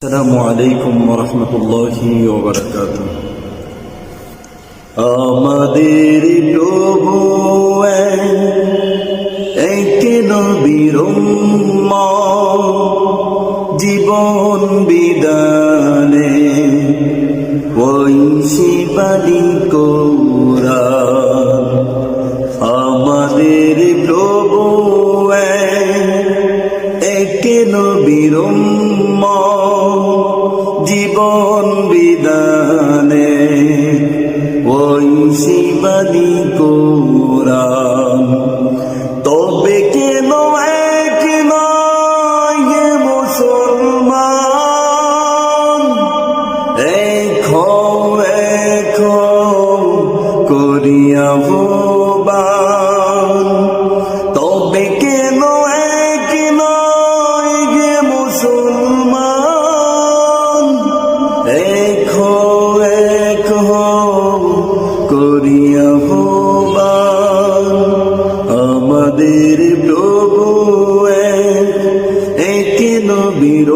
আসসালামু আলাইকুম ওয়া রাহমাতুল্লাহি ওয়া বারাকাতুহু। আমাদের প্রভু এক নবীর উম্মত, জীবন বিদানে ওই শিবানী কোরআন। আমাদের প্রভু এক নবীর উম্মত, জীবন বিদানে ওই শিবানী কোরআন। তবে কেন এক নয় মুসলমান, এক করিয়া আহ্বান। তবে কেন এক নয় মুসলমান, এক করিয়া আহ্বান। আমাদের প্রভু এক নবীর